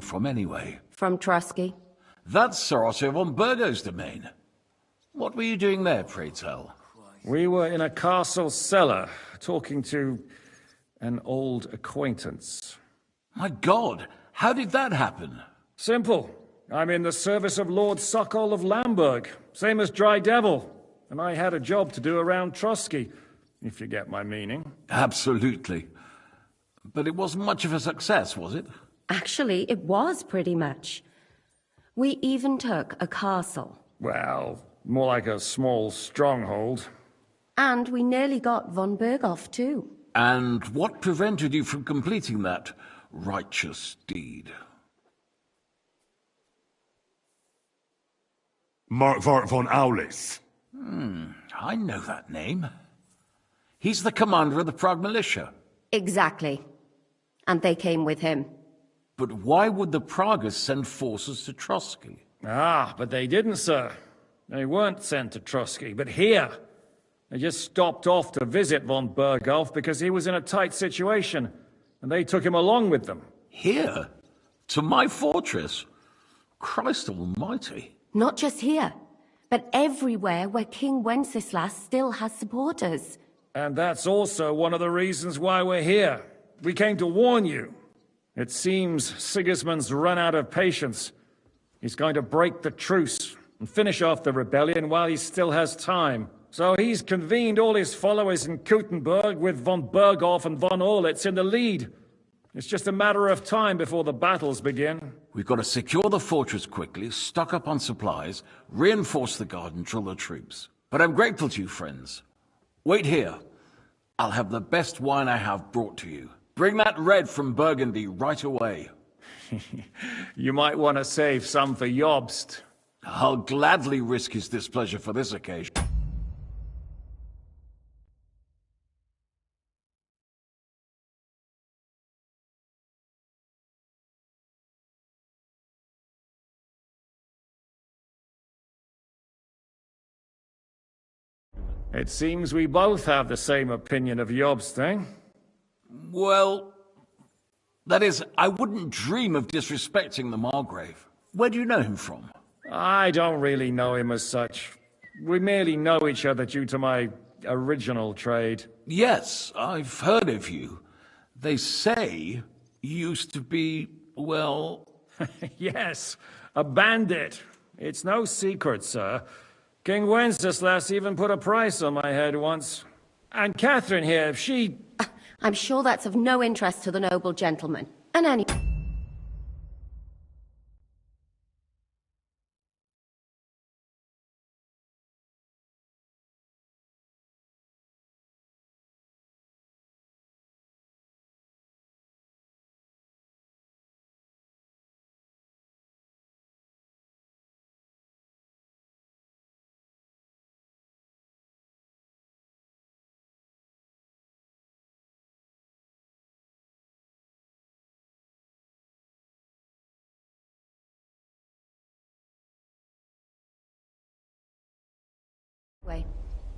from anyway? From Trusky. That's Sir Otto von Burgo's domain. What were you doing there, pray tell? We were in a castle cellar, talking to an old acquaintance. My God, how did that happen? Simple. I'm in the service of Lord Sokol of Lamberg, same as Dry Devil, and I had a job to do around Trusky, if you get my meaning. Absolutely. But it wasn't much of a success, was it? Actually, it was pretty much. We even took a castle. Well, more like a small stronghold. And we nearly got von Berghoff, too. And what prevented you from completing that righteous deed? Markvart von Aulis. I know that name. He's the commander of the Prague militia. Exactly. And they came with him. But why would the Praguers send forces to Trusky? Ah, but they didn't, sir. They weren't sent to Trusky, but here. They just stopped off to visit von Berghoff because he was in a tight situation, and they took him along with them. Here? To my fortress? Christ almighty. Not just here, but everywhere where King Wenceslas still has supporters. And that's also one of the reasons why we're here. We came to warn you. It seems Sigismund's run out of patience. He's going to break the truce and finish off the rebellion while he still has time. So he's convened all his followers in Kuttenberg with von Berghoff and von Orlitz in the lead. It's just a matter of time before the battles begin. We've got to secure the fortress quickly, stock up on supplies, reinforce the guard and drill the troops. But I'm grateful to you, friends. Wait here. I'll have the best wine I have brought to you. Bring that red from Burgundy right away. You might want to save some for Jobst. I'll gladly risk his displeasure for this occasion. It seems we both have the same opinion of Jobst, eh? Well, that is, I wouldn't dream of disrespecting the Margrave. Where do you know him from? I don't really know him as such. We merely know each other due to my original trade. Yes, I've heard of you. They say you used to be, well... Yes, a bandit. It's no secret, sir. King Wenceslas even put a price on my head once. And Catherine here, if she... I'm sure that's of no interest to the noble gentleman. And any...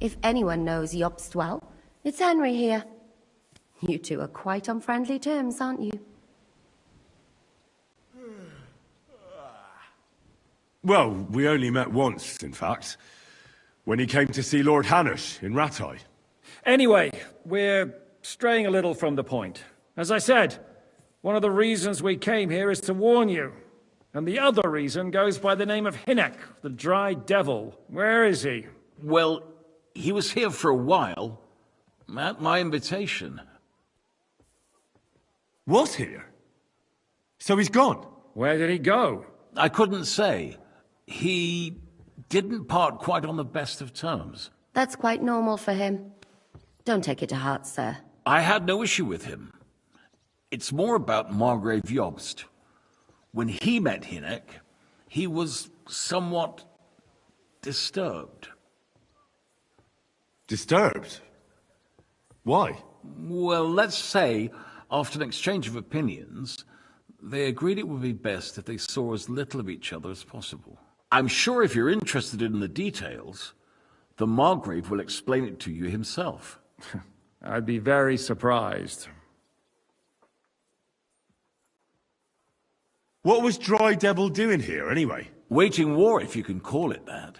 If anyone knows Jobst well, it's Henry here. You two are quite on friendly terms, aren't you? Well, we only met once, in fact. When he came to see Lord Hanush in Rattay. Anyway, we're straying a little from the point. As I said, one of the reasons we came here is to warn you. And the other reason goes by the name of Hynek, the Dry Devil. Where is he? Well, he was here for a while, at my invitation. Was here? So he's gone? Where did he go? I couldn't say. He didn't part quite on the best of terms. That's quite normal for him. Don't take it to heart, sir. I had no issue with him. It's more about Margrave Jobst. When he met Hynek, he was somewhat disturbed. Disturbed? Why? Well, let's say, after an exchange of opinions, they agreed it would be best if they saw as little of each other as possible. I'm sure if you're interested in the details, the Margrave will explain it to you himself. I'd be very surprised. What was Dry Devil doing here, anyway? Waging war, if you can call it that.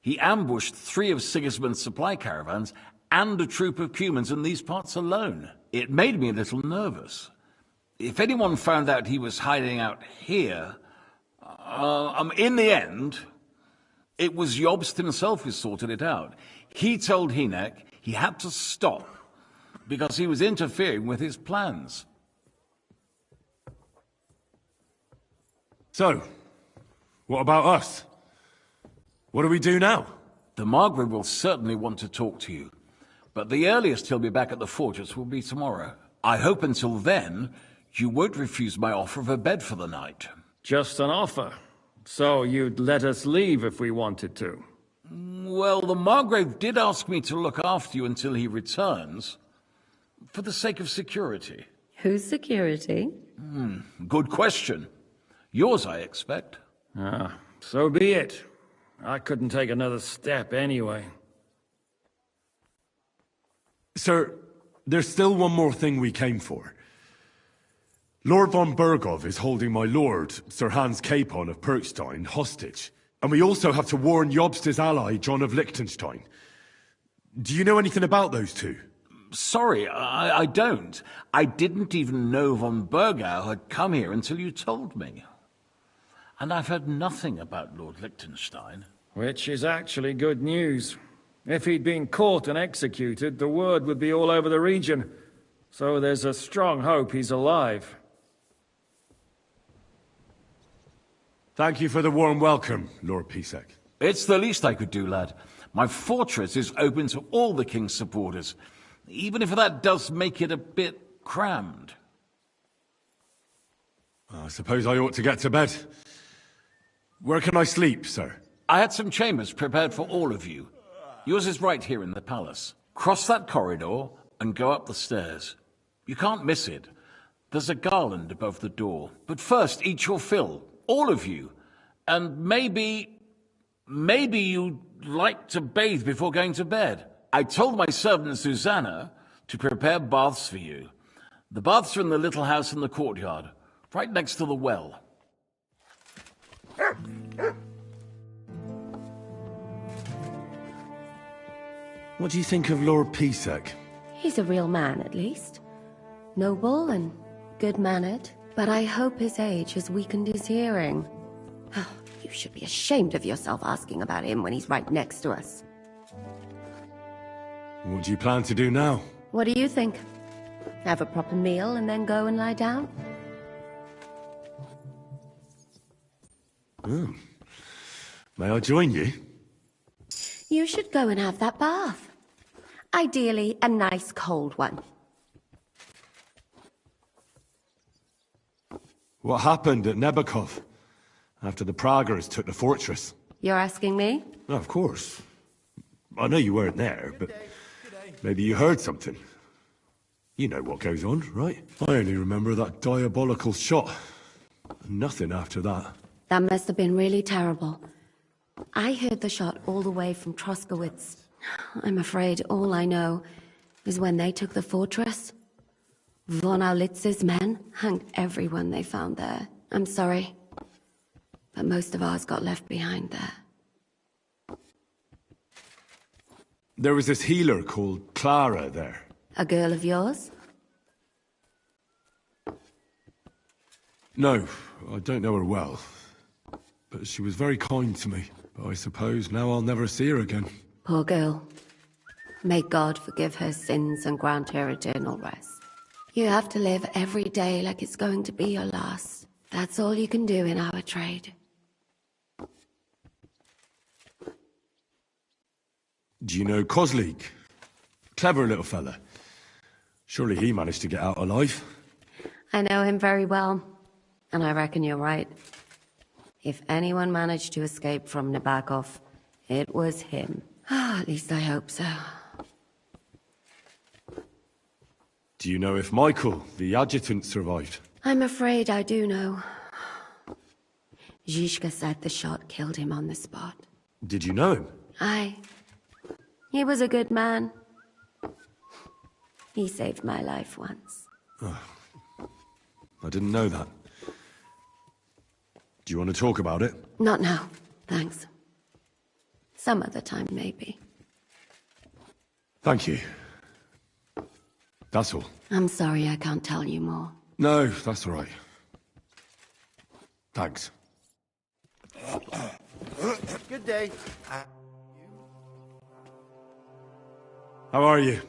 He ambushed 3 of Sigismund's supply caravans and a troop of Cumans in these parts alone. It made me a little nervous. If anyone found out he was hiding out here, in the end, it was Jobst himself who sorted it out. He told Hynek he had to stop because he was interfering with his plans. So, what about us? What do we do now? The Margrave will certainly want to talk to you, but the earliest he'll be back at the fortress will be tomorrow. I hope until then you won't refuse my offer of a bed for the night. Just an offer. So you'd let us leave if we wanted to? Well, the Margrave did ask me to look after you until he returns, for the sake of security. Whose security? Good question. Yours, I expect. Ah, so be it. I couldn't take another step anyway. Sir, there's still one more thing we came for. Lord von Bergov is holding my lord, Sir Hans Capon of Perkstein, hostage. And we also have to warn Jobst's ally, John of Liechtenstein. Do you know anything about those two? Sorry, I don't. I didn't even know von Bergau had come here until you told me. And I've heard nothing about Lord Liechtenstein. Which is actually good news. If he'd been caught and executed, the word would be all over the region. So there's a strong hope he's alive. Thank you for the warm welcome, Lord Pisek. It's the least I could do, lad. My fortress is open to all the king's supporters, even if that does make it a bit crammed. I suppose I ought to get to bed. Where can I sleep, sir? I had some chambers prepared for all of you. Yours is right here in the palace. Cross that corridor and go up the stairs. You can't miss it. There's a garland above the door. But first, eat your fill. All of you. And maybe you'd like to bathe before going to bed. I told my servant Susanna to prepare baths for you. The baths are in the little house in the courtyard, right next to the well. What do you think of Lord Pisek? He's a real man, at least. Noble and good-mannered, but I hope his age has weakened his hearing. Oh, you should be ashamed of yourself asking about him when he's right next to us. What do you plan to do now? What do you think? Have a proper meal and then go and lie down? May I join you? You should go and have that bath. Ideally, a nice cold one. What happened at Nebakov after the Praguers took the fortress? You're asking me? No, of course. I know you weren't there, but maybe you heard something. You know what goes on, right? I only remember that diabolical shot. Nothing after that. That must have been really terrible. I heard the shot all the way from Troskowitz. I'm afraid all I know is when they took the fortress, von Aulitz's men hanged everyone they found there. I'm sorry, but most of ours got left behind there. There was this healer called Clara there. A girl of yours? No, I don't know her well. But she was very kind to me. But I suppose now I'll never see her again. Poor girl. May God forgive her sins and grant her eternal rest. You have to live every day like it's going to be your last. That's all you can do in our trade. Do you know Kozlik? Clever little fella. Surely he managed to get out alive. I know him very well, and I reckon you're right. If anyone managed to escape from Nabokov, it was him. At least I hope so. Do you know if Michael, the adjutant, survived? I'm afraid I do know. Zhishka said the shot killed him on the spot. Did you know him? Aye. He was a good man. He saved my life once. I didn't know that. Do you want to talk about it? Not now, thanks. Some other time, maybe. Thank you. That's all. I'm sorry I can't tell you more. No, that's all right. Thanks. Good day. How are you?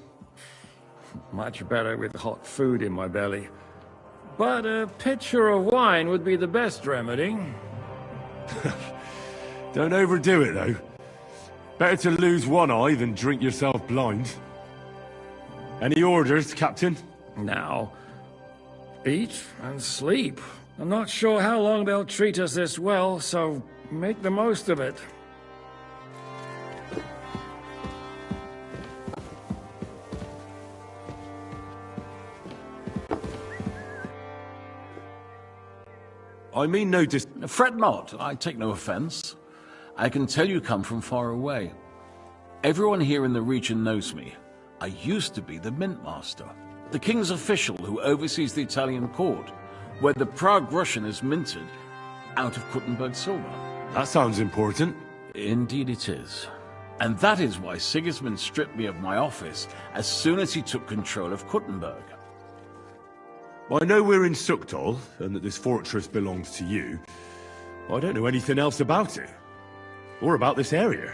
Much better with hot food in my belly. But a pitcher of wine would be the best remedy. Don't overdo it, though. Better to lose one eye than drink yourself blind. Any orders, Captain? Now, eat and sleep. I'm not sure how long they'll treat us this well, so make the most of it. I mean no Fret not, I take no offense. I can tell you come from far away. Everyone here in the region knows me. I used to be the mint master, the king's official who oversees the Italian court, where the Prague Russian is minted out of Kuttenberg silver. That sounds important. Indeed it is. And that is why Sigismund stripped me of my office as soon as he took control of Kuttenberg. I know we're in Sukdal, and that this fortress belongs to you. I don't know anything else about it. Or about this area.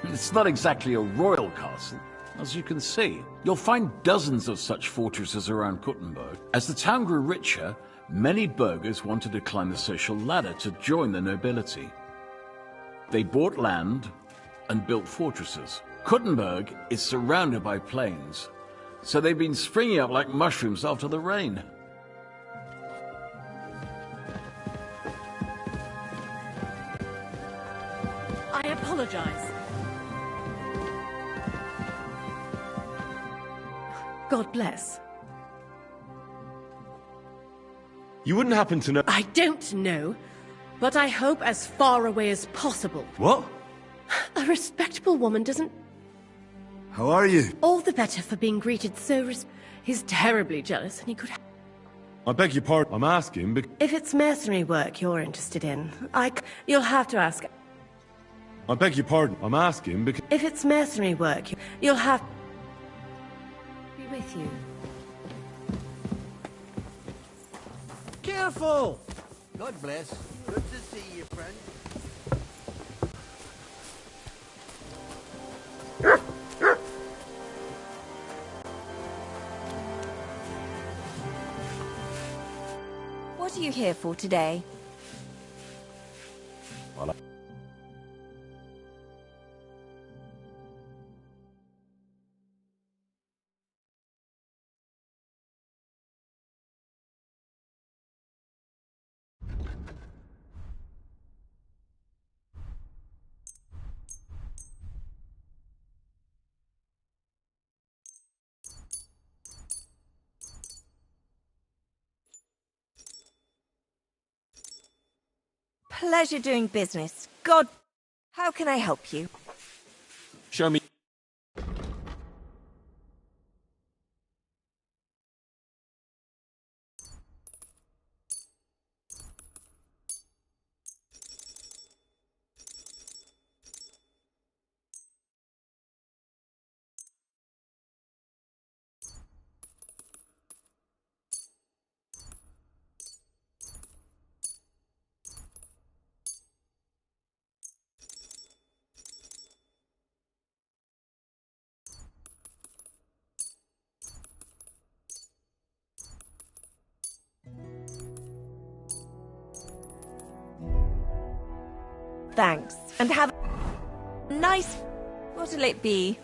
It's not exactly a royal castle, as you can see. You'll find dozens of such fortresses around Kuttenberg. As the town grew richer, many burghers wanted to climb the social ladder to join the nobility. They bought land and built fortresses. Kuttenberg is surrounded by plains, so they've been springing up like mushrooms after the rain. I apologize. God bless. You wouldn't happen to know... I don't know, but I hope as far away as possible. What? A respectable woman doesn't... How are you? All the better for being greeted so He's terribly jealous and he could... I beg your pardon. I'm asking because... If it's mercenary work you're interested in, you'll have to ask... I beg your pardon. I'm asking because... If it's mercenary work, you'll have... Be with you. Careful! God bless. Good to see you, friend. What are you here for today? Well, Pleasure doing business. God, how can I help you? show me... Thanks, and have a nice... What'll it be?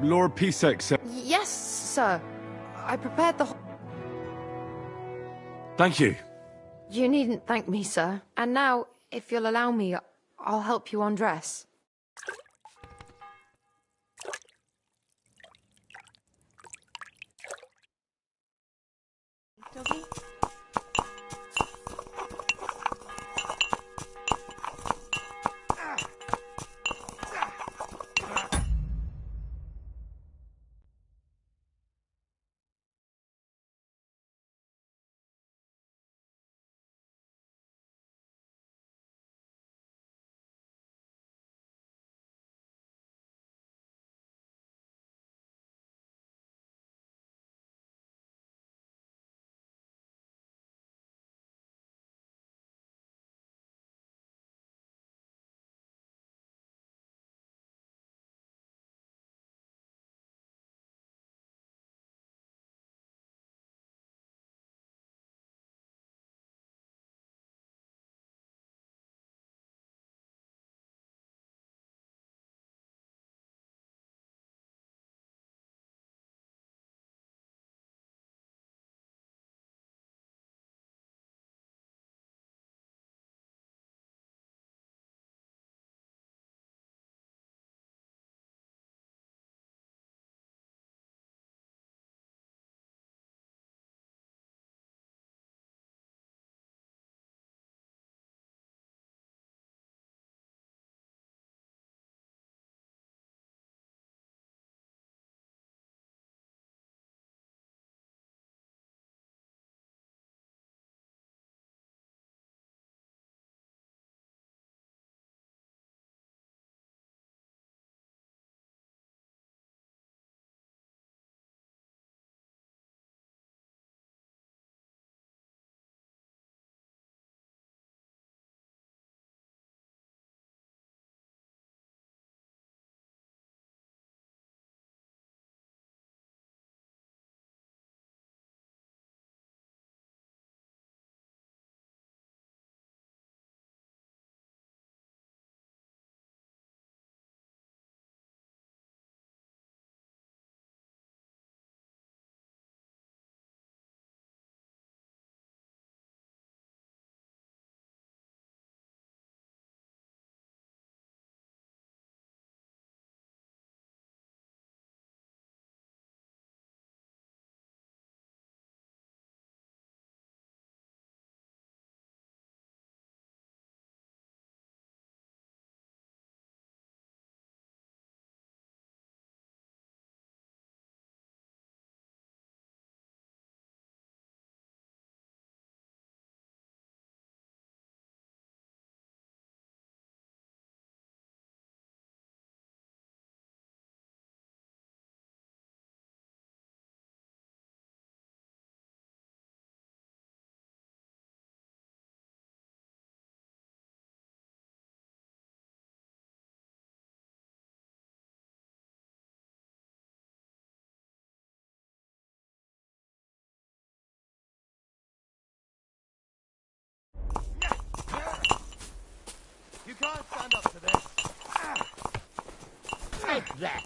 Lord Pisek said... Yes, sir. I prepared the... Thank you. You needn't thank me, sir. And now, if you'll allow me, I'll help you undress. Does he? that?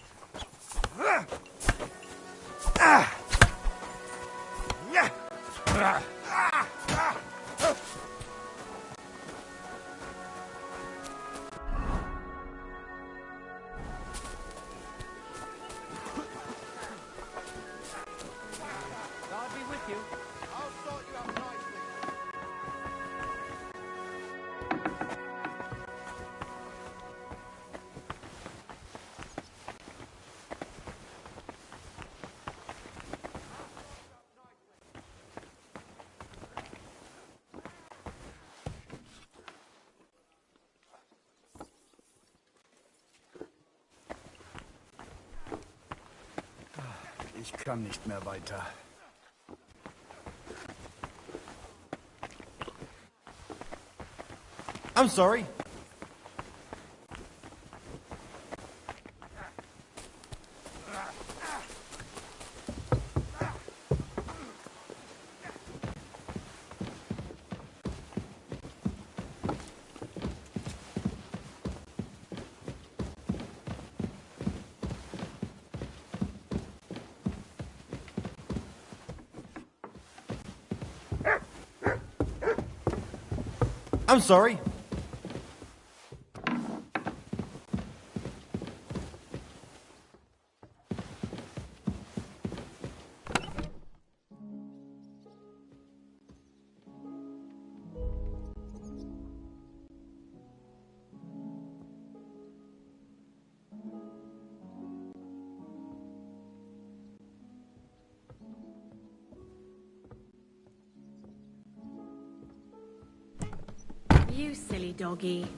God be with you. I'll sort you out nicely. Ich kann nicht mehr weiter. I'm sorry. I'm sorry. You silly doggy.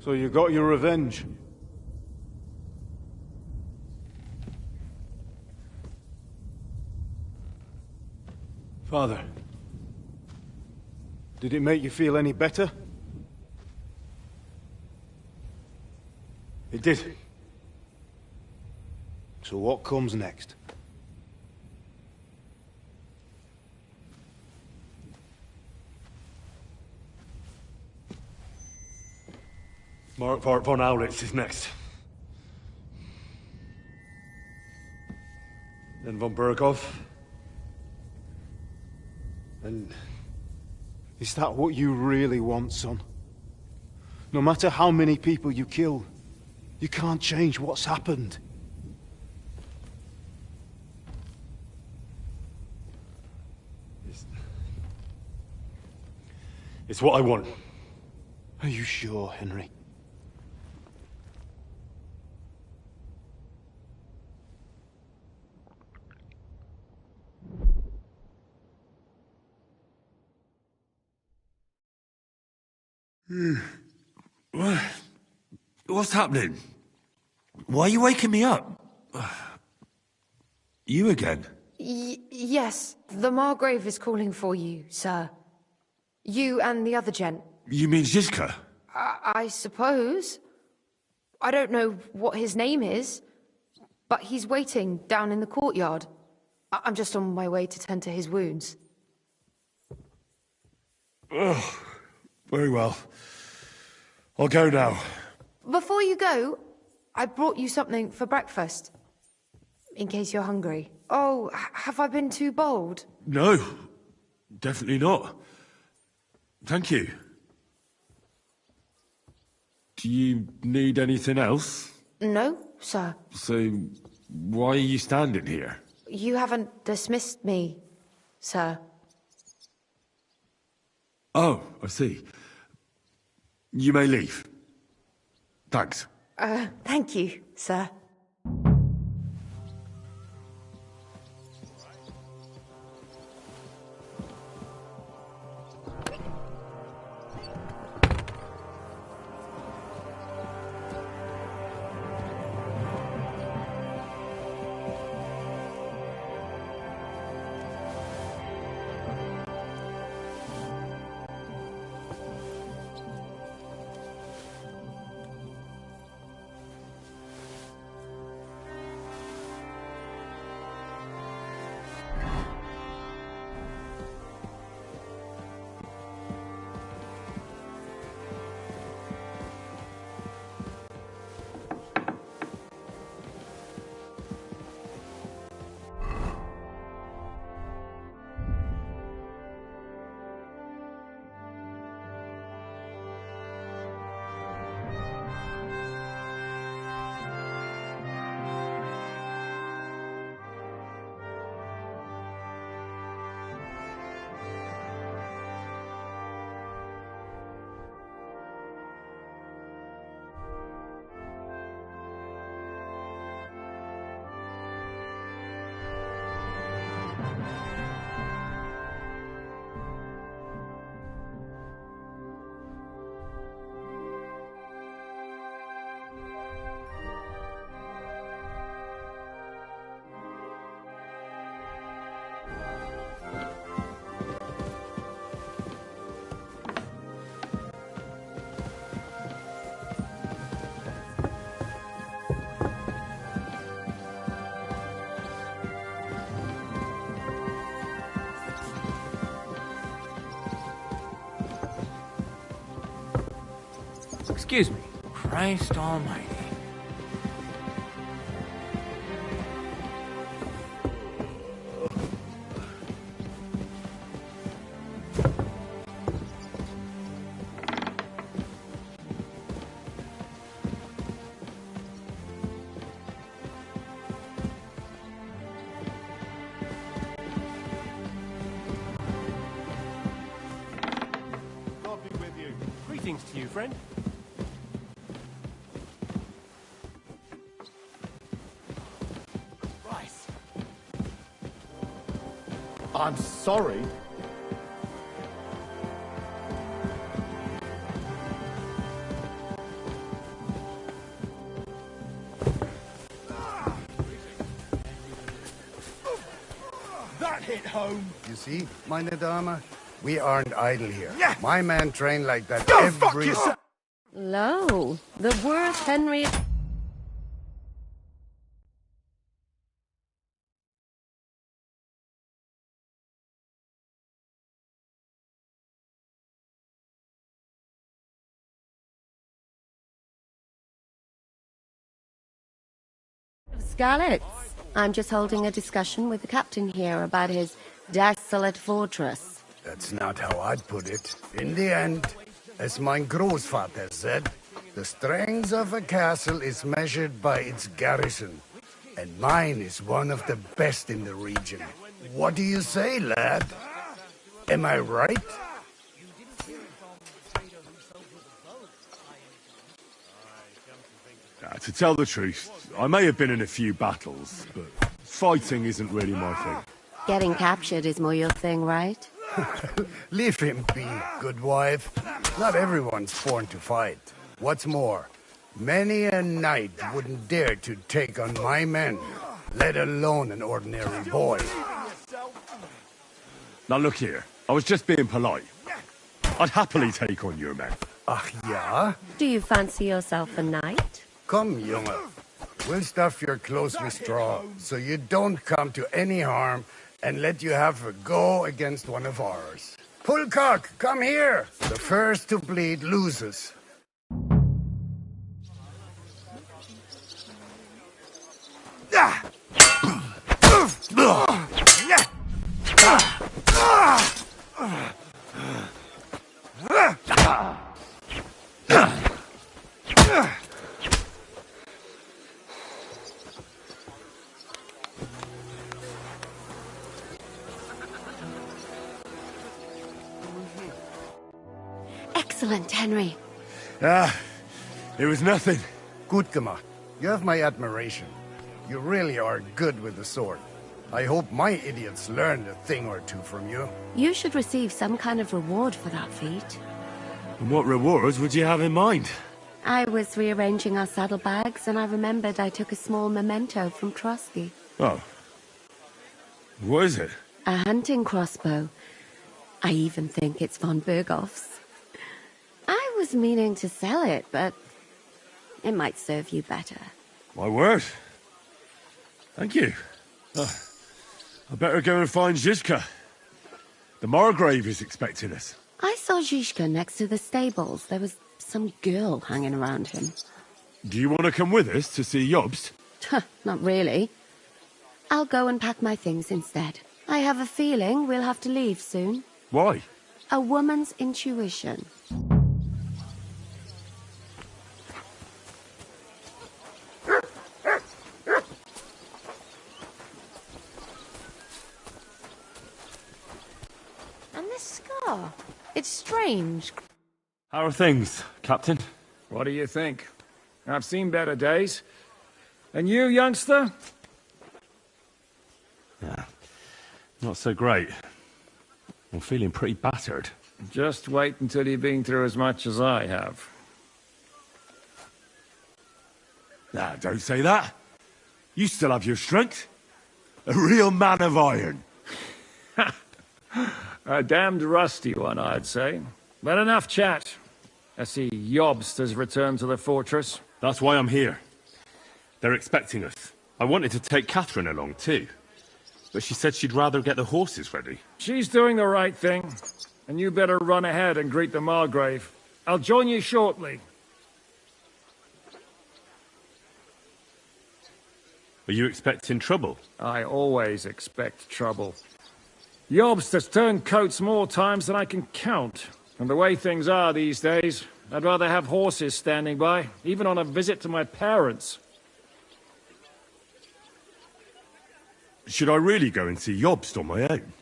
So you got your revenge? Father, did it make you feel any better? It did. So what comes next? Mark von Aulitz is next. Then von Berghoff. And is that what you really want, son? No matter how many people you kill, you can't change what's happened. It's what I want. Are you sure, Henry? What's happening? Why are you waking me up? You again? Yes, the Margrave is calling for you, sir. You and the other gent. You mean Zizka? I suppose. I don't know what his name is, but he's waiting down in the courtyard. I'm just on my way to tend to his wounds. Oh, very well. I'll go now. Before you go, I brought you something for breakfast. In case you're hungry. Oh, have I been too bold? No, definitely not. Thank you. Do you need anything else? No, sir. So, why are you standing here? You haven't dismissed me, sir. Oh, I see. You may leave. Thanks. Thank you, sir. Excuse me. Christ almighty. Greetings to you, friend. Rice. I'm sorry. That hit home. You see, meine Dame? We aren't idle here. Yeah. My man trained like that Go every... fuck yourself! Lo, the worth Henry... Scarlet, I'm just holding a discussion with the captain here about his desolate fortress. That's not how I'd put it. In the end, as mein Großvater said, the strength of a castle is measured by its garrison. And mine is one of the best in the region. What do you say, lad? Am I right? To tell the truth, I may have been in a few battles, but fighting isn't really my thing. Getting captured is more your thing, right? Leave him be, good wife. Not everyone's born to fight. What's more, many a knight wouldn't dare to take on my men, let alone an ordinary boy. Now look here, I was just being polite. I'd happily take on your men. Ach ja? Do you fancy yourself a knight? Come, Junge. We'll stuff your clothes with straw, so you don't come to any harm, and let you have a go against one of ours. Pullcock, come here! The first to bleed loses. Excellent, Henry. It was nothing. Gut gemacht. You have my admiration. You really are good with the sword. I hope my idiots learned a thing or two from you. You should receive some kind of reward for that feat. And what rewards would you have in mind? I was rearranging our saddlebags, and I remembered I took a small memento from Trotsky. Oh. What is it? A hunting crossbow. I even think it's von Berghoff's. I was meaning to sell it, but it might serve you better. My word. Thank you. I better go and find Zizka. The Margrave is expecting us. I saw Zizka next to the stables. There was some girl hanging around him. Do you want to come with us to see Jobst? Not really. I'll go and pack my things instead. I have a feeling we'll have to leave soon. Why? A woman's intuition. And this scar. It's strange. How are things, Captain? What do you think? I've seen better days. And you, youngster? Yeah, not so great. I'm feeling pretty battered. Just wait until you've been through as much as I have. Nah, don't say that. You still have your strength. A real man of iron. A damned rusty one, I'd say. But enough chat. I see Jobst has returned to the fortress. That's why I'm here. They're expecting us. I wanted to take Catherine along too, but she said she'd rather get the horses ready. She's doing the right thing, and you better run ahead and greet the Margrave. I'll join you shortly. Are you expecting trouble? I always expect trouble. Jobst has turned coats more times than I can count. And the way things are these days, I'd rather have horses standing by, even on a visit to my parents. Should I really go and see Jobst on my own?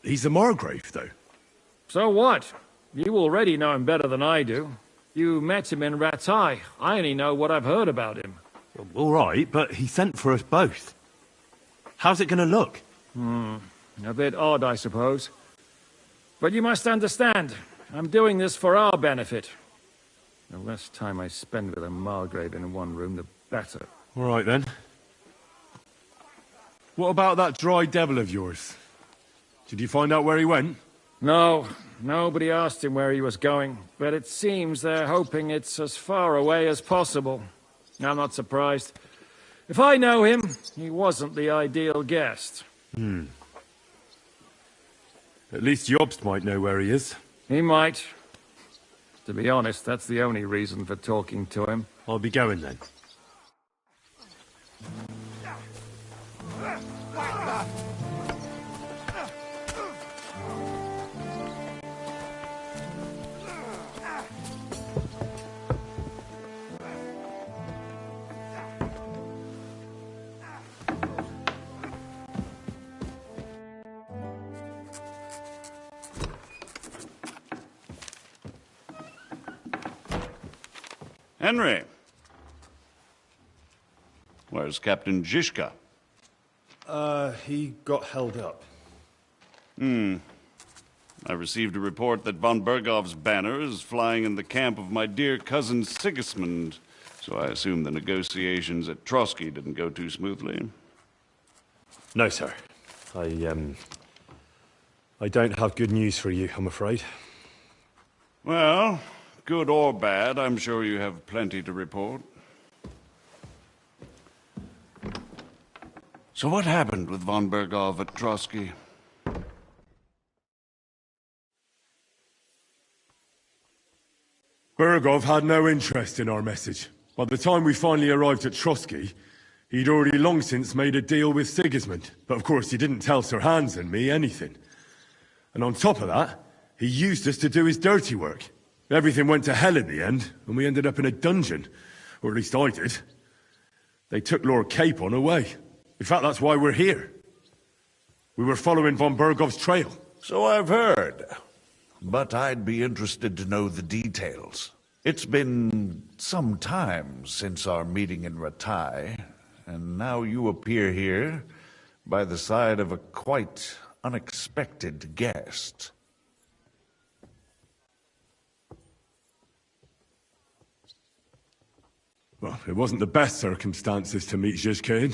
He's a Margrave, though. So what? You already know him better than I do. You met him in Rattay. I only know what I've heard about him. Well, all right, but he sent for us both. How's it going to look? A bit odd, I suppose. But you must understand, I'm doing this for our benefit. The less time I spend with a Margrave in one room, the better. All right, then. What about that dry devil of yours? Did you find out where he went? No, nobody asked him where he was going, but it seems they're hoping it's as far away as possible. I'm not surprised. If I know him, he wasn't the ideal guest. At least Jobst might know where he is. He might. To be honest, that's the only reason for talking to him. I'll be going then. Henry. Where's Captain Zizka? He got held up. I received a report that von Bergov's banner is flying in the camp of my dear cousin Sigismund, so I assume the negotiations at Trotsky didn't go too smoothly. No, sir. I don't have good news for you, I'm afraid. Well, good or bad, I'm sure you have plenty to report. So what happened with von Bergov at Trotsky? Bergov had no interest in our message. By the time we finally arrived at Trotsky, he'd already long since made a deal with Sigismund. But of course, he didn't tell Sir Hans and me anything. And on top of that, he used us to do his dirty work. Everything went to hell in the end, and we ended up in a dungeon. Or at least I did. They took Lord Capon away. In fact, that's why we're here. We were following von Bergov's trail. So I've heard. But I'd be interested to know the details. It's been some time since our meeting in Rattay, and now you appear here by the side of a quite unexpected guest. Well, it wasn't the best circumstances to meet Zizka in.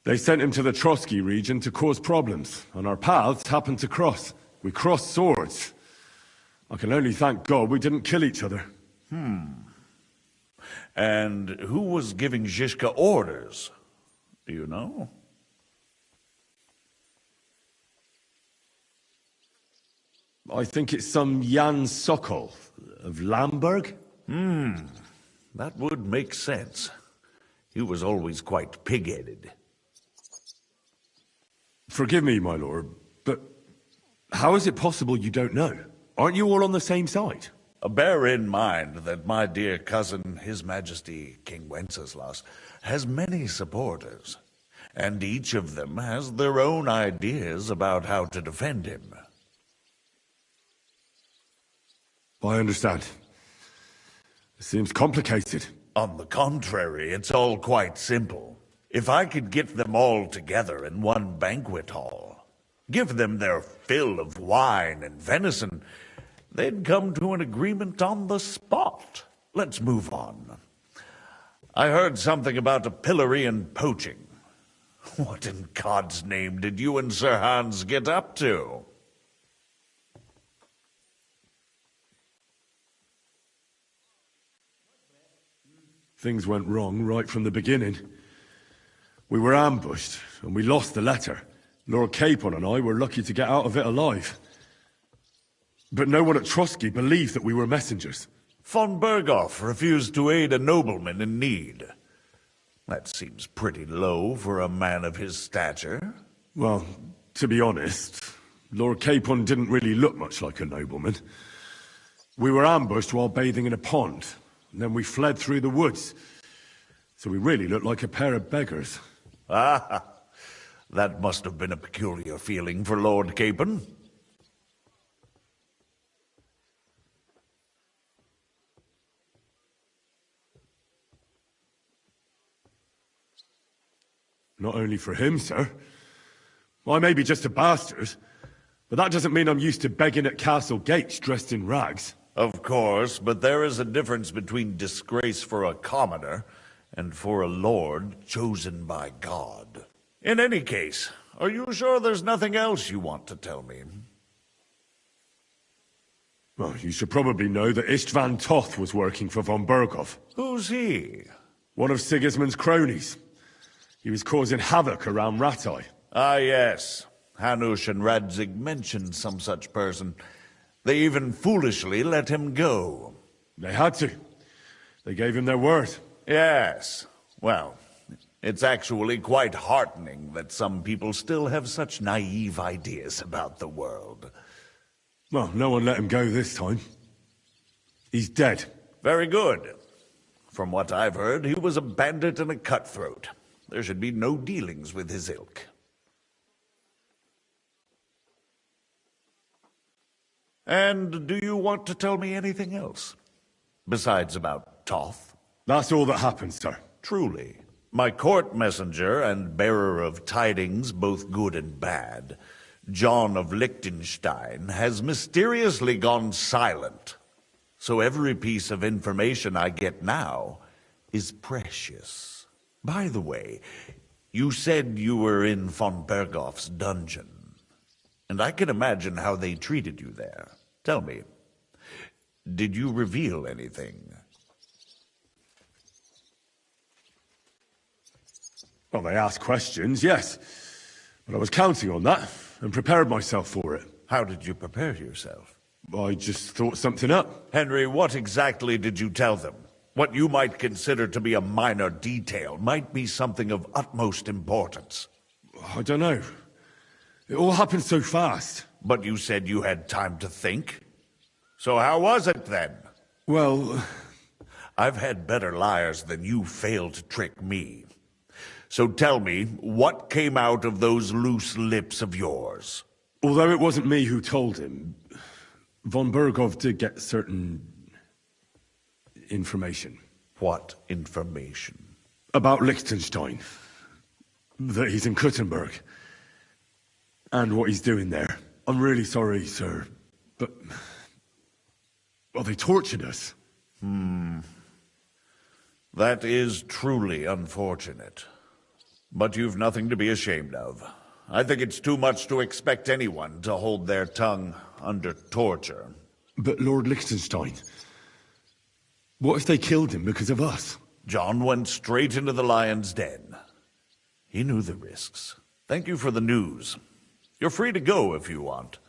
They sent him to the Trotsky region to cause problems, and our paths happened to cross. We crossed swords. I can only thank God we didn't kill each other. And who was giving Zizka orders? Do you know? I think it's some Jan Sokol of Lamberg. That would make sense. He was always quite pig-headed. Forgive me, my lord, but how is it possible you don't know? Aren't you all on the same side? Bear in mind that my dear cousin, His Majesty King Wenceslas, has many supporters, and each of them has their own ideas about how to defend him. I understand. It seems complicated. On the contrary, it's all quite simple. If I could get them all together in one banquet hall, give them their fill of wine and venison, they'd come to an agreement on the spot. Let's move on. I heard something about a pillory and poaching. What in God's name did you and Sir Hans get up to? Things went wrong right from the beginning. We were ambushed, and we lost the letter. Lord Capon and I were lucky to get out of it alive. But no one at Trotsky believed that we were messengers. Von Bergov refused to aid a nobleman in need. That seems pretty low for a man of his stature. Well, to be honest, Lord Capon didn't really look much like a nobleman. We were ambushed while bathing in a pond, and then we fled through the woods. So we really looked like a pair of beggars. Ah, that must have been a peculiar feeling for Lord Capon. Not only for him, sir. I may be just a bastard, but that doesn't mean I'm used to begging at castle gates dressed in rags. Of course, but there is a difference between disgrace for a commoner and for a lord chosen by God. In any case, are you sure there's nothing else you want to tell me? Well, you should probably know that Istvan Toth was working for von Berghoff. Who's he? One of Sigismund's cronies. He was causing havoc around Ratai. Ah, yes. Hanush and Radzig mentioned some such person. They even foolishly let him go. They had to. They gave him their word. Yes. Well, it's actually quite heartening that some people still have such naive ideas about the world. Well, no one let him go this time. He's dead. Very good. From what I've heard, he was a bandit and a cutthroat. There should be no dealings with his ilk. And do you want to tell me anything else? Besides about Toth? That's all that happened, sir. Truly. My court messenger and bearer of tidings, both good and bad, John of Liechtenstein, has mysteriously gone silent. So every piece of information I get now is precious. By the way, you said you were in von Berghoff's dungeon. And I can imagine how they treated you there. Tell me, did you reveal anything? Well, they asked questions, yes. But I was counting on that, and prepared myself for it. How did you prepare yourself? I just thought something up. Henry, what exactly did you tell them? What you might consider to be a minor detail might be something of utmost importance. I don't know. It all happened so fast. But you said you had time to think. So how was it then? Well, I've had better liars than you failed to trick me. So tell me, what came out of those loose lips of yours? Although it wasn't me who told him, von Berghoff did get certain information. What information? About Liechtenstein. That he's in Kuttenberg. And what he's doing there. I'm really sorry, sir, but... well, they tortured us. That is truly unfortunate. But you've nothing to be ashamed of. I think it's too much to expect anyone to hold their tongue under torture. But Lord Liechtenstein... what if they killed him because of us? John went straight into the lion's den. He knew the risks. Thank you for the news. You're free to go if you want.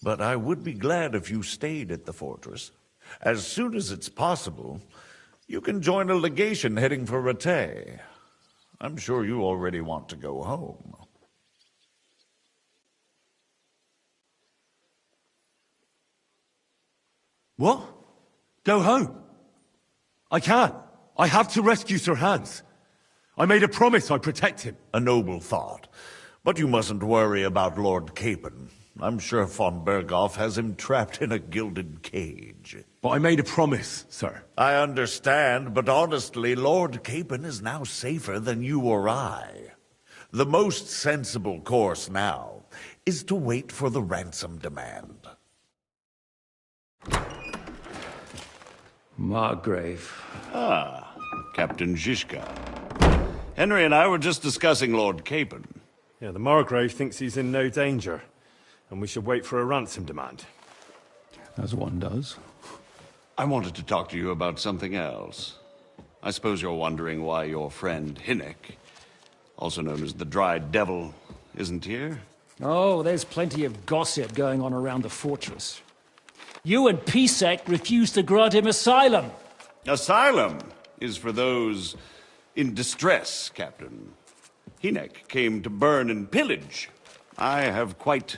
But I would be glad if you stayed at the fortress. As soon as it's possible, you can join a legation heading for Rattay. I'm sure you already want to go home. What? Go home? I can't. I have to rescue Sir Hans. I made a promise I'd protect him. A noble thought. But you mustn't worry about Lord Capon. I'm sure von Berghoff has him trapped in a gilded cage. But I made a promise, sir. I understand, but honestly, Lord Capon is now safer than you or I. The most sensible course now is to wait for the ransom demand. Margrave. Ah, Captain Zizka. Henry and I were just discussing Lord Capon. Yeah, the Margrave thinks he's in no danger, and we should wait for a ransom demand. As one does. I wanted to talk to you about something else. I suppose you're wondering why your friend Hinnek, also known as the Dried Devil, isn't here? Oh, there's plenty of gossip going on around the fortress. You and Pisek refused to grant him asylum. Asylum is for those in distress, Captain. Hynek came to burn and pillage. I have quite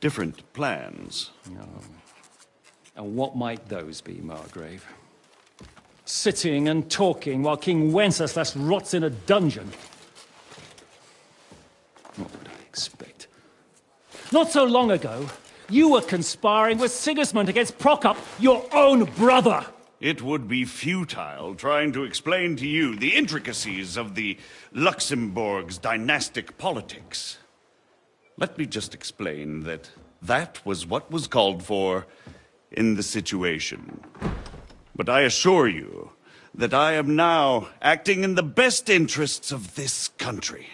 different plans. Oh. And what might those be, Margrave? Sitting and talking while King Wenceslas rots in a dungeon. What would I expect? Not so long ago, you were conspiring with Sigismund against Prokop, your own brother! It would be futile trying to explain to you the intricacies of the Luxembourg's dynastic politics. Let me just explain that that was what was called for in the situation. But I assure you that I am now acting in the best interests of this country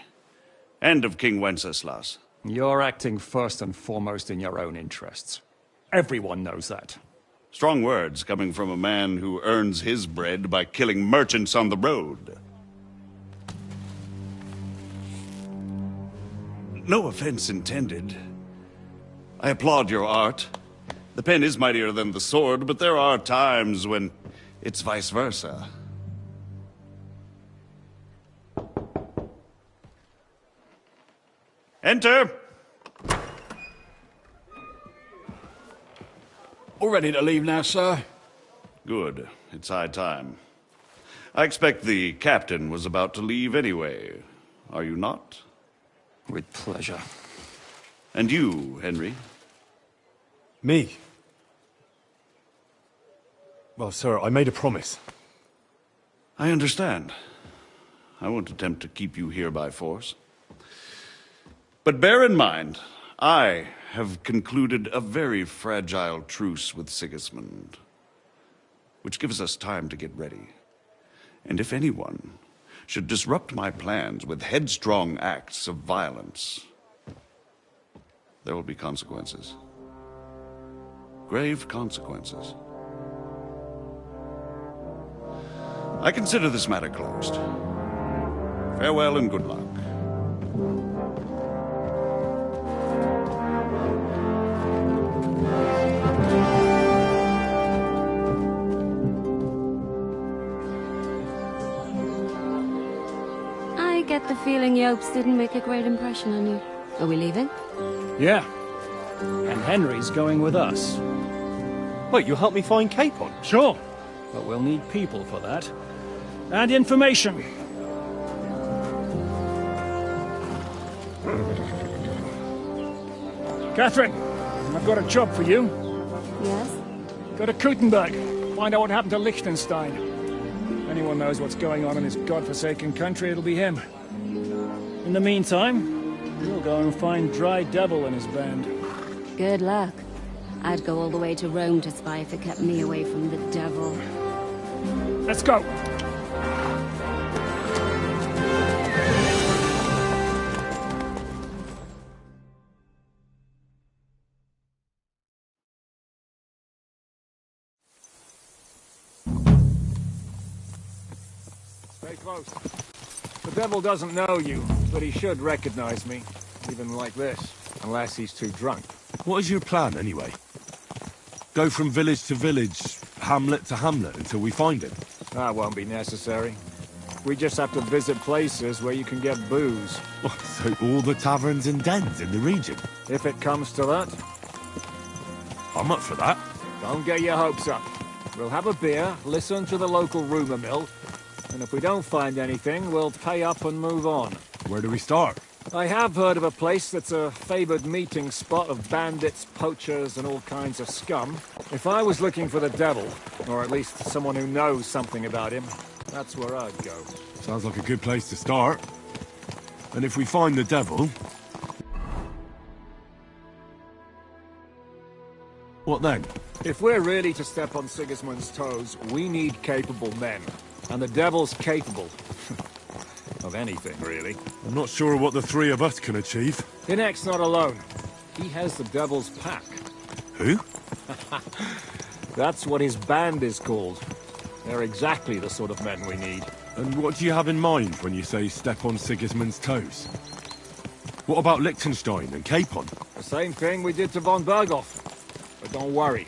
and of King Wenceslas. You're acting first and foremost in your own interests. Everyone knows that. Strong words coming from a man who earns his bread by killing merchants on the road. No offense intended. I applaud your art. The pen is mightier than the sword, but there are times when it's vice versa. Enter! All ready to leave now, sir? Good. It's high time. I expect the captain was about to leave anyway. Are you not? With pleasure. And you, Henry? Me? Well, sir, I made a promise. I understand. I won't attempt to keep you here by force. But bear in mind, I have concluded a very fragile truce with Sigismund, which gives us time to get ready. And if anyone should disrupt my plans with headstrong acts of violence, there will be consequences. Grave consequences. I consider this matter closed. Farewell and good luck. I get the feeling Yopes didn't make a great impression on you. Are we leaving? Yeah. And Henry's going with us. Wait, you'll help me find Capon? Sure. But we'll need people for that. And information. Catherine, I've got a job for you. Yes? Go to Kuttenberg. Find out what happened to Liechtenstein. If anyone knows what's going on in this godforsaken country, it'll be him. In the meantime, we'll go and find Dry Devil and his band. Good luck. I'd go all the way to Rome to spy if it kept me away from the devil. Let's go! Stay close. The devil doesn't know you, but he should recognize me, even like this, unless he's too drunk. What is your plan, anyway? Go from village to village, hamlet to hamlet, until we find him? That won't be necessary. We just have to visit places where you can get booze. Oh, so all the taverns and dens in the region? If it comes to that. I'm up for that. Don't get your hopes up. We'll have a beer, listen to the local rumour mill, and if we don't find anything, we'll pay up and move on. Where do we start? I have heard of a place that's a favoured meeting spot of bandits, poachers, and all kinds of scum. If I was looking for the devil, or at least someone who knows something about him, that's where I'd go. Sounds like a good place to start. And if we find the devil... what then? If we're really to step on Sigismund's toes, we need capable men. And the devil's capable. Of anything, really. I'm not sure what the three of us can achieve. Hynek's not alone. He has the devil's pack. Who? That's what his band is called. They're exactly the sort of men we need. And what do you have in mind when you say step on Sigismund's toes? What about Liechtenstein and Capon? The same thing we did to von Berghoff. But don't worry.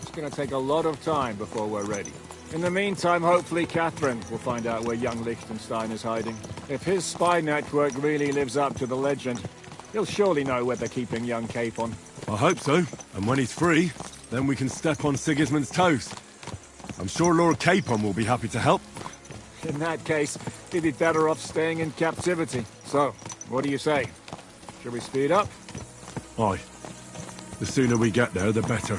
It's gonna take a lot of time before we're ready. In the meantime, hopefully Catherine will find out where young Liechtenstein is hiding. If his spy network really lives up to the legend, he'll surely know where they're keeping young Capon. I hope so. And when he's free, then we can step on Sigismund's toes. I'm sure Lord Capon will be happy to help. In that case, he'd be better off staying in captivity. So, what do you say? Should we speed up? Aye. The sooner we get there, the better.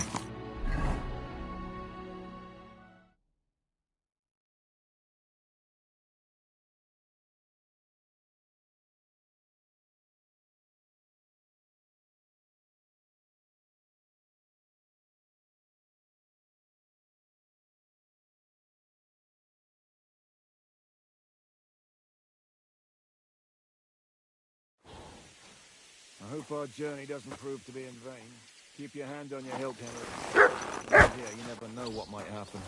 I hope our journey doesn't prove to be in vain. Keep your hand on your hilt, Henry. Yeah, you never know what might happen.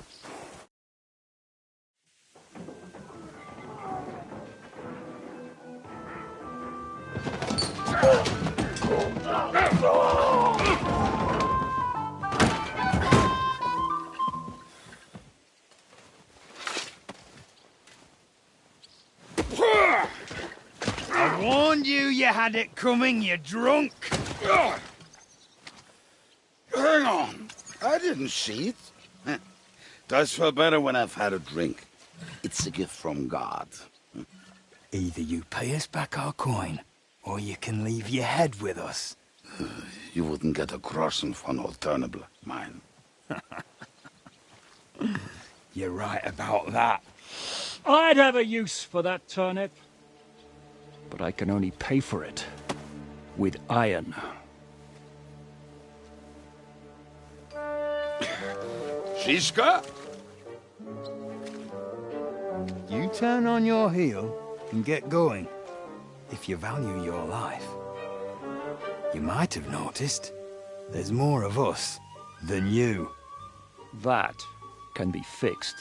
I warned you had it coming, you drunk! Hang on, I didn't see it. Does feel better when I've had a drink. It's a gift from God. Either you pay us back our coin, or you can leave your head with us. You wouldn't get a crossing for no turnip, mine. You're right about that. I'd have a use for that turnip. But I can only pay for it with iron. Shiska? You turn on your heel and get going. If you value your life. You might have noticed there's more of us than you. That can be fixed.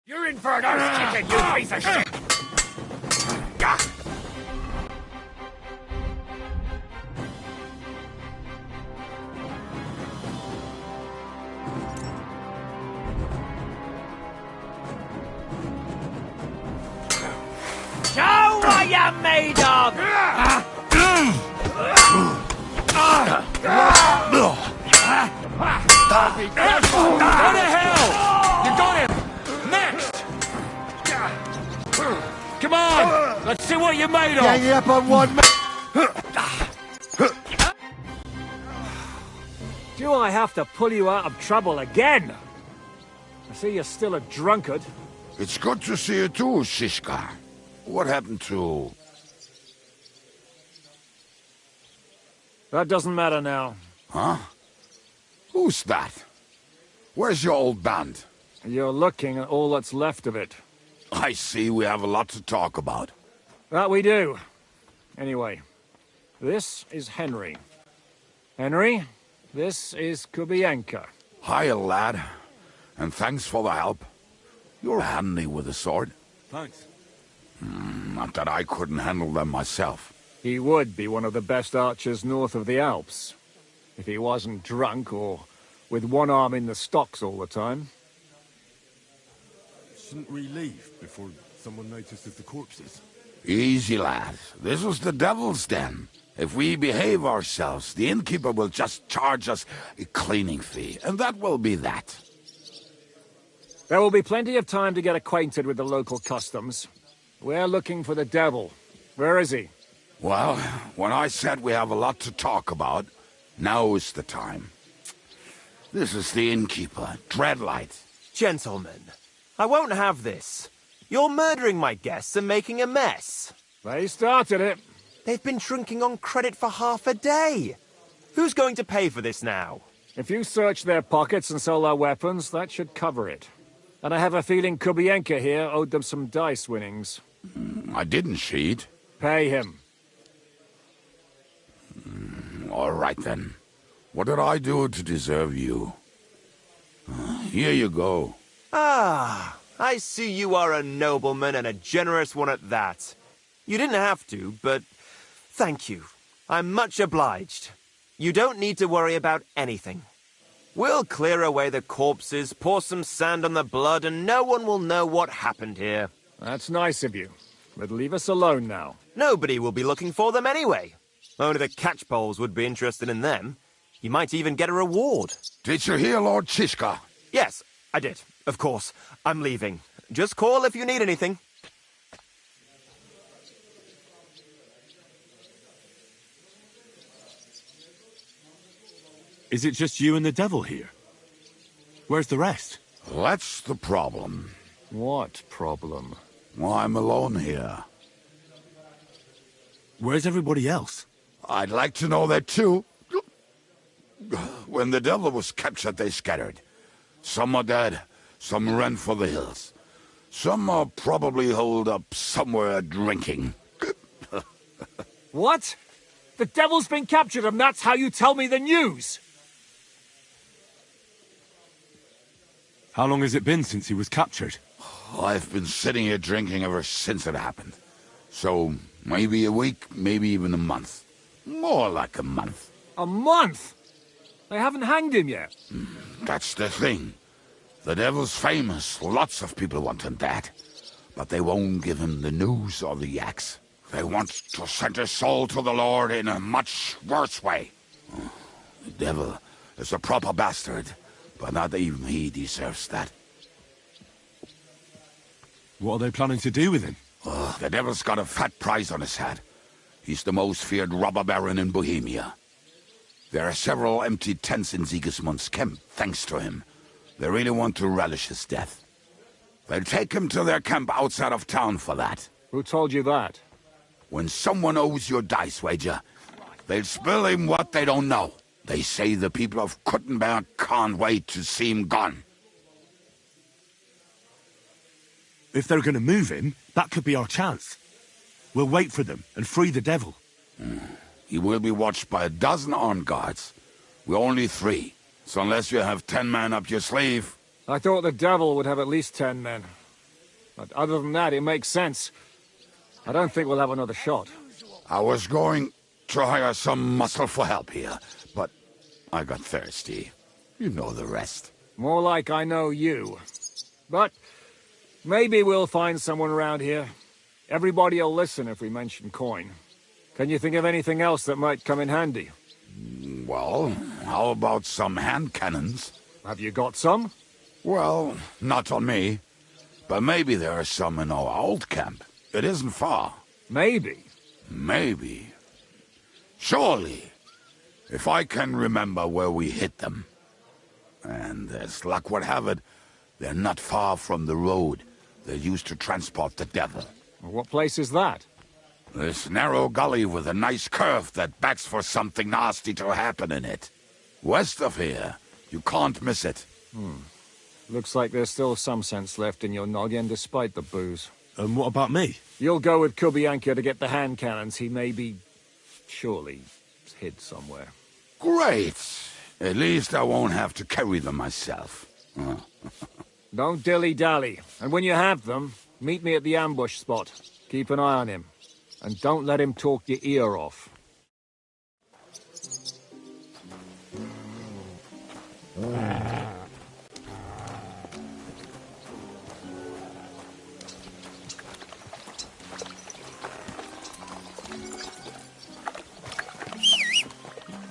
You're in for an arse kicking, you piece of shit! Show what you're made of! Go to hell! You got him! Next! Come on! Let's see what you're made of! Gang up on one man! Do I have to pull you out of trouble again? I see you're still a drunkard. It's good to see you too, Shishka. What happened to... That doesn't matter now. Huh? Who's that? Where's your old band? You're looking at all that's left of it. I see we have a lot to talk about. That we do. Anyway, this is Henry. Henry, this is Kubienka. Hiya, lad. And thanks for the help. You're handy with a sword. Thanks. Not that I couldn't handle them myself. He would be one of the best archers north of the Alps. If he wasn't drunk or with one arm in the stocks all the time. Shouldn't we leave before someone notices the corpses? Easy, lad. This was the devil's den. If we behave ourselves, the innkeeper will just charge us a cleaning fee, and that will be that. There will be plenty of time to get acquainted with the local customs. We're looking for the devil. Where is he? Well, when I said we have a lot to talk about, now is the time. This is the innkeeper, Dreadlight. Gentlemen, I won't have this. You're murdering my guests and making a mess. They started it. They've been drinking on credit for half a day. Who's going to pay for this now? If you search their pockets and sell their weapons, that should cover it. And I have a feeling Kubienka here owed them some dice winnings. I didn't cheat. Pay him. All right, then. What did I do to deserve you? Here you go. Ah, I see you are a nobleman and a generous one at that. You didn't have to, but thank you. I'm much obliged. You don't need to worry about anything. We'll clear away the corpses, pour some sand on the blood, and no one will know what happened here. That's nice of you. But leave us alone now. Nobody will be looking for them anyway. Only the catchpoles would be interested in them. You might even get a reward. Did you hear Lord Chishka? Yes, I did. Of course. I'm leaving. Just call if you need anything. Is it just you and the devil here? Where's the rest? That's the problem. What problem? Well, I'm alone here. Where's everybody else? I'd like to know that too. When the devil was captured, they scattered. Some are dead, some ran for the hills. Some are probably holed up somewhere drinking. What? The devil's been captured and that's how you tell me the news? How long has it been since he was captured? I've been sitting here drinking ever since it happened. So, maybe a week, maybe even a month. More like a month. A month? They haven't hanged him yet. That's the thing. The devil's famous. Lots of people want him dead. But they won't give him the news or the axe. They want to send his soul to the Lord in a much worse way. The devil is a proper bastard, but not even he deserves that. What are they planning to do with him? The devil's got a fat price on his head. He's the most feared robber baron in Bohemia. There are several empty tents in Sigismund's camp, thanks to him. They really want to relish his death. They'll take him to their camp outside of town for that. Who told you that? When someone owes your dice wager, they'll spill him what they don't know. They say the people of Kuttenberg can't wait to see him gone. If they're going to move him, that could be our chance. We'll wait for them and free the devil. He will be watched by a dozen armed guards. We're only 3, so unless you have 10 men up your sleeve... I thought the devil would have at least 10 men. But other than that, it makes sense. I don't think we'll have another shot. I was going to hire some muscle for help here, but I got thirsty. You know the rest. More like I know you. But maybe we'll find someone around here. Everybody'll listen if we mention coin. Can you think of anything else that might come in handy? Well, how about some hand cannons? Have you got some? Well, not on me. But maybe there are some in our old camp. It isn't far. Maybe? Maybe. Surely. If I can remember where we hid them. And as luck would have it, they're not far from the road they used to transport the devil. What place is that? This narrow gully with a nice curve that backs for something nasty to happen in it. West of here. You can't miss it. Looks like there's still some sense left in your noggin despite the booze. And what about me? You'll go with Kubianka to get the hand cannons. He may be... surely hid somewhere. Great! At least I won't have to carry them myself. Don't dilly-dally. And when you have them, meet me at the ambush spot. Keep an eye on him. And don't let him talk your ear off.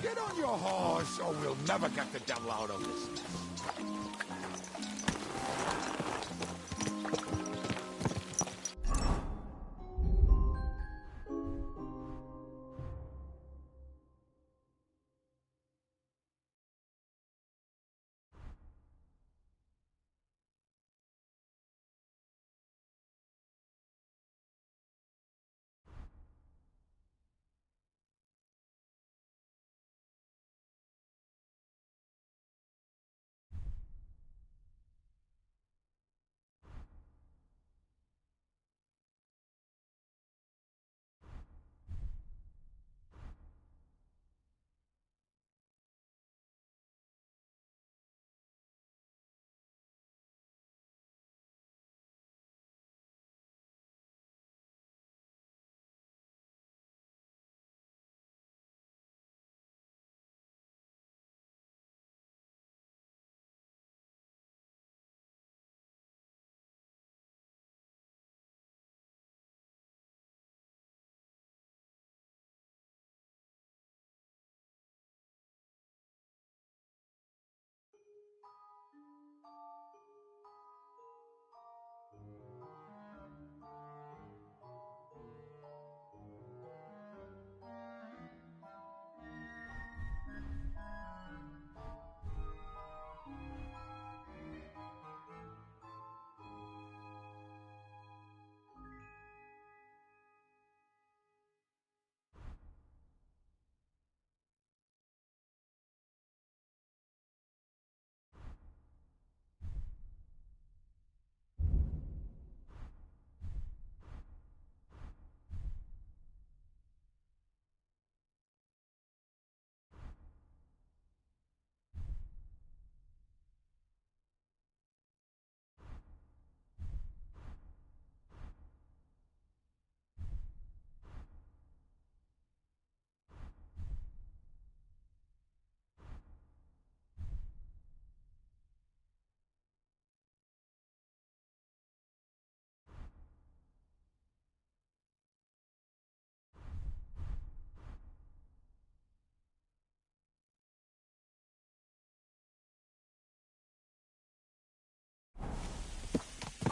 Get on your horse, or we'll never get the devil out of this mess.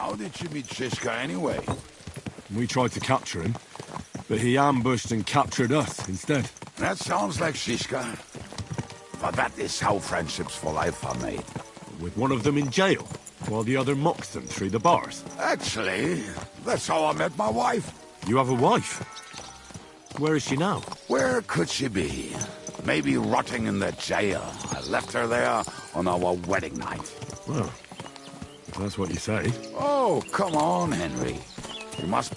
How did you meet Shishka anyway? We tried to capture him, but he ambushed and captured us instead. That sounds like Shishka. But that is how friendships for life are made. With one of them in jail, while the other mocks them through the bars. Actually, that's how I met my wife. You have a wife? Where is she now? Where could she be? Maybe rotting in the jail. I left her there on our wedding night. Well, if that's what you say. Oh, come on, Henry. You must